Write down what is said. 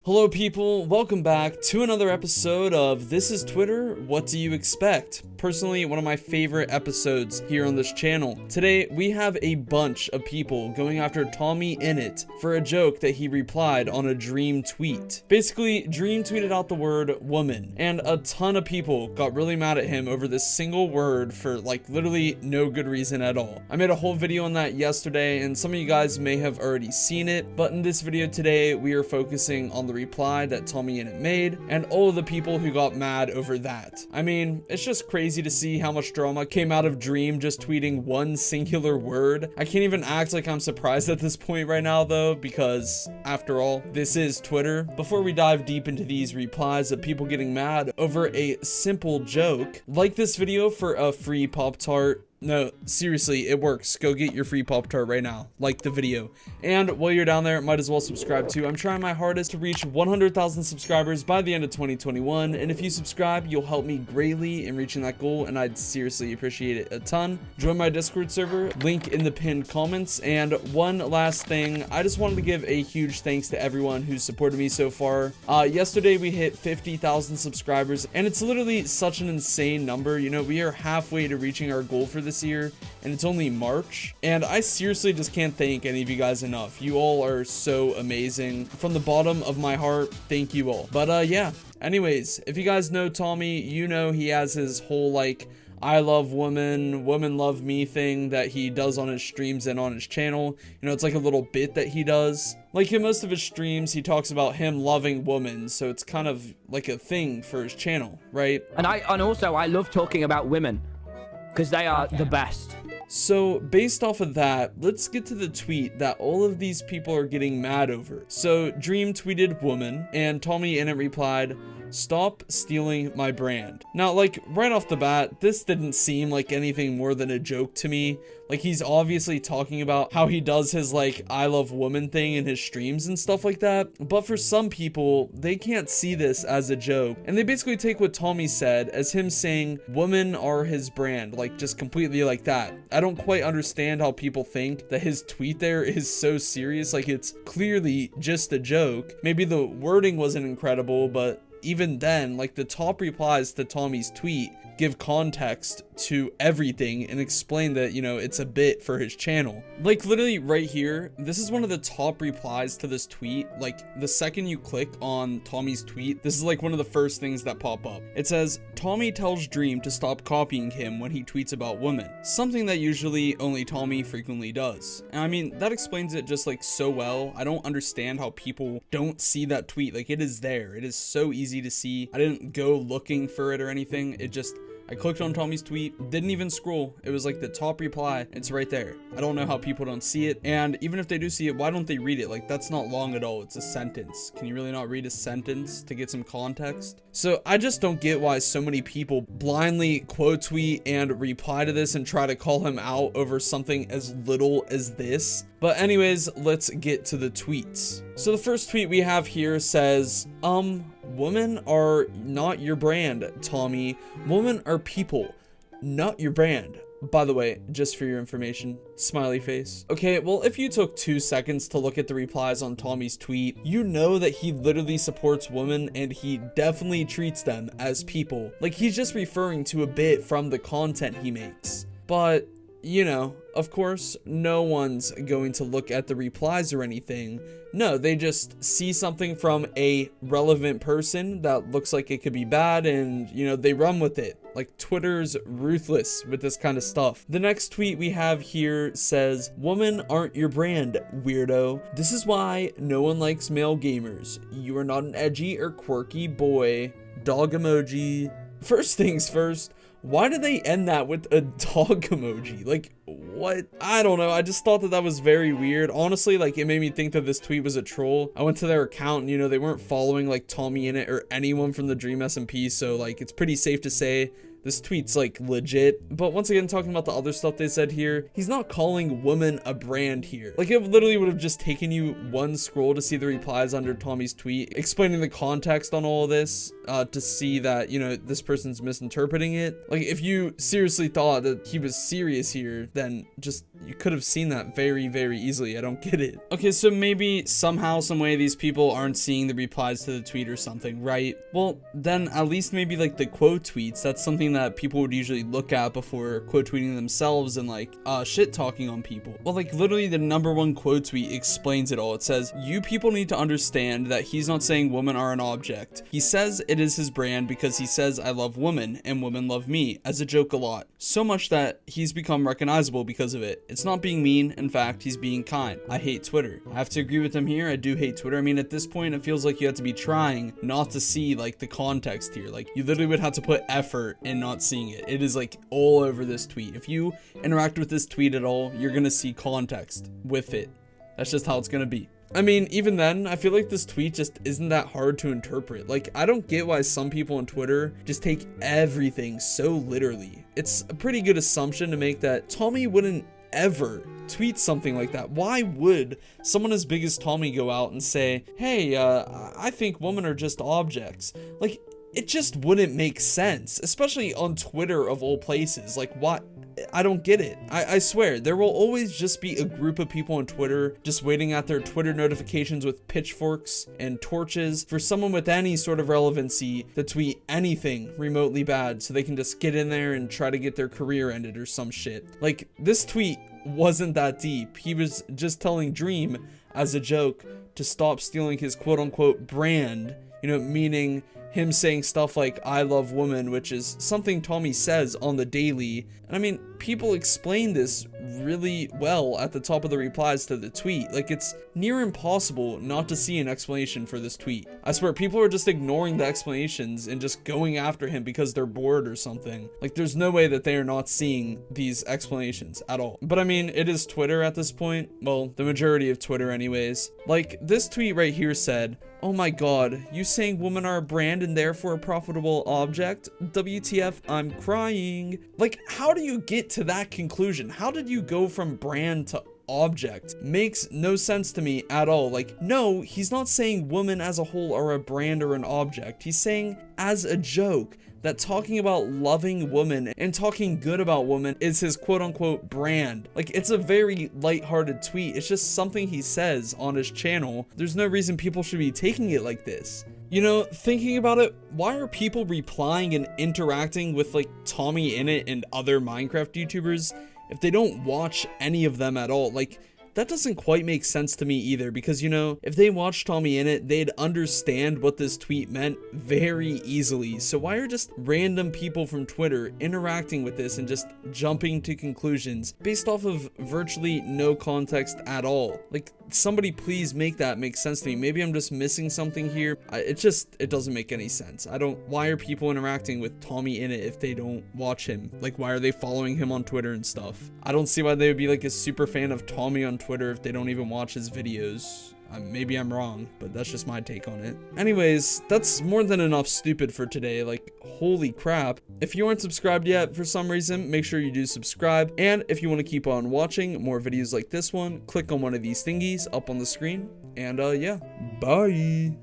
Hello people, welcome back to another episode of This is Twitter, What Do You Expect? Personally, one of my favorite episodes here on this channel. Today, we have a bunch of people going after Tommyinnit for a joke that he replied on a Dream tweet. Basically, Dream tweeted out the word woman, and a ton of people got really mad at him over this single word for like literally no good reason at all. I made a whole video on that yesterday, and some of you guys may have already seen it, but in this video today, we are focusing on the reply that Tommyinnit made and all of the people who got mad over that. I mean, it's just crazy to see how much drama came out of Dream just tweeting one singular word. I can't even act like I'm surprised at this point right now though, because after all, this is Twitter. Before we dive deep into these replies of people getting mad over a simple joke, like this video for a free Pop-Tart. No, seriously, it works. Go get your free Pop-Tart right now. Like the video. And while you're down there, might as well subscribe too. I'm trying my hardest to reach 100,000 subscribers by the end of 2021. And if you subscribe, you'll help me greatly in reaching that goal. And I'd seriously appreciate it a ton. Join my Discord server, link in the pinned comments. And one last thing, I just wanted to give a huge thanks to everyone who's supported me so far. Yesterday, we hit 50,000 subscribers. And it's literally such an insane number. You know, we are halfway to reaching our goal for this year, and it's only March, and I seriously just can't thank any of you guys enough. You all are so amazing. From the bottom of my heart, thank you all. But yeah, anyways, if you guys know Tommy, you know he has his whole like I love women, women love me thing that he does on his streams and on his channel. You know, it's like a little bit that he does. Like in most of his streams, he talks about him loving women, so it's kind of like a thing for his channel, right? And also I love talking about women, because they are the best. So based off of that, let's get to the tweet that all of these people are getting mad over. So Dream tweeted woman, and Tommyinnit replied, "Stop stealing my brand." Now, like, right off the bat, this didn't seem like anything more than a joke to me. Like, he's obviously talking about how he does his, like, I love woman thing in his streams and stuff like that. But for some people, they can't see this as a joke. And they basically take what Tommy said as him saying women are his brand, like, just completely like that. I don't quite understand how people think that his tweet there is so serious. Like, it's clearly just a joke. Maybe the wording wasn't incredible, but even then, like, the top replies to Tommy's tweet give context to everything and explain that, you know, it's a bit for his channel. Like, literally right here, this is one of the top replies to this tweet. Like, the second you click on Tommy's tweet, this is like one of the first things that pop up. It says, "Tommy tells Dream to stop copying him when he tweets about women." Something that usually only Tommy frequently does. And I mean, that explains it just like so well. I don't understand how people don't see that tweet. Like, it is there. It is so easy to see. I didn't go looking for it or anything. I clicked on Tommy's tweet, didn't even scroll. It was like the top reply. It's right there. I don't know how people don't see it. And even if they do see it, why don't they read it? Like, that's not long at all. It's a sentence. Can you really not read a sentence to get some context? So I just don't get why so many people blindly quote tweet and reply to this and try to call him out over something as little as this. But anyways, let's get to the tweets. So the first tweet we have here says, women are not your brand, Tommy. Women are people, not your brand. By the way, just for your information, smiley face. Okay, well, if you took 2 seconds to look at the replies on Tommy's tweet, you know that he literally supports women and he definitely treats them as people. Like, he's just referring to a bit from the content he makes. But, you know, of course, no one's going to look at the replies or anything. No, they just see something from a relevant person that looks like it could be bad and, you know, they run with it. Like, Twitter's ruthless with this kind of stuff. The next tweet we have here says, "Women aren't your brand, weirdo. This is why no one likes male gamers. You are not an edgy or quirky boy." Dog emoji. First things first, why did they end that with a dog emoji? Like, what? I don't know. I just thought that was very weird. Honestly, like, it made me think that this tweet was a troll. I went to their account and, you know, they weren't following like Tommyinnit or anyone from the Dream SMP. So like, it's pretty safe to say this tweet's like legit. But once again, talking about the other stuff they said here, he's not calling woman a brand here. Like, it literally would have just taken you one scroll to see the replies under Tommy's tweet explaining the context on all of this. to see that, you know, this person's misinterpreting it. Like, if you seriously thought that he was serious here, then just, you could have seen that very, very easily. I don't get it. Okay, so maybe somehow, some way these people aren't seeing the replies to the tweet or something, right? Well, then at least maybe like the quote tweets, that's something that people would usually look at before quote tweeting themselves and like shit talking on people. Well, like literally the #1 quote tweet explains it all. It says, "You people need to understand that he's not saying women are an object. He says it is his brand because he says I love women and women love me as a joke a lot. So much that he's become recognizable because of it. It's not being mean. In fact, he's being kind. I hate Twitter." I have to agree with him here. I do hate Twitter. I mean, at this point, it feels like you have to be trying not to see like the context here. Like, you literally would have to put effort in not seeing it. It is like all over this tweet. If you interact with this tweet at all, you're gonna see context with it. That's just how it's gonna be. I mean, even then, I feel like this tweet just isn't that hard to interpret. Like, I don't get why some people on Twitter just take everything so literally. It's a pretty good assumption to make that Tommy wouldn't ever tweet something like that. Why would someone as big as Tommy go out and say, hey, I think women are just objects? Like, it just wouldn't make sense, especially on Twitter of all places. Like, what? I don't get it. I swear, there will always just be a group of people on Twitter just waiting at their Twitter notifications with pitchforks and torches for someone with any sort of relevancy to tweet anything remotely bad so they can just get in there and try to get their career ended or some shit. Like, this tweet wasn't that deep. He was just telling Dream as a joke to stop stealing his quote-unquote brand, you know, meaning him saying stuff like I love women, which is something Tommy says on the daily. And I mean, people explain this really well at the top of the replies to the tweet. Like, it's near impossible not to see an explanation for this tweet. I swear, people are just ignoring the explanations and just going after him because they're bored or something. Like, there's no way that they are not seeing these explanations at all. But I mean, it is Twitter at this point. Well, the majority of Twitter anyways. Like, this tweet right here said, "Oh my god, you saying women are a brand and therefore a profitable object? WTF, I'm crying." Like, how do you get to that conclusion? How did you go from brand to object? Makes no sense to me at all. Like, no, he's not saying women as a whole are a brand or an object. He's saying as a joke that talking about loving women and talking good about women is his quote-unquote brand. Like, it's a very lighthearted tweet. It's just something he says on his channel. There's no reason people should be taking it like this. You know, thinking about it, why are people replying and interacting with like Tommyinnit and other Minecraft YouTubers if they don't watch any of them at all? Like, that doesn't quite make sense to me either, because, you know, if they watched Tommyinnit, they'd understand what this tweet meant very easily. So why are just random people from Twitter interacting with this and just jumping to conclusions based off of virtually no context at all? Like, somebody please make that make sense to me. Maybe I'm just missing something here. It doesn't make any sense. Why are people interacting with Tommyinnit if they don't watch him? Like, why are they following him on Twitter and stuff? I don't see why they would be like a super fan of Tommy on Twitter if they don't even watch his videos. Maybe I'm wrong, but that's just my take on it. Anyways, that's more than enough stupid for today. Like, holy crap. If you aren't subscribed yet for some reason, make sure you do subscribe. And if you want to keep on watching more videos like this one, click on one of these thingies up on the screen. And yeah, bye.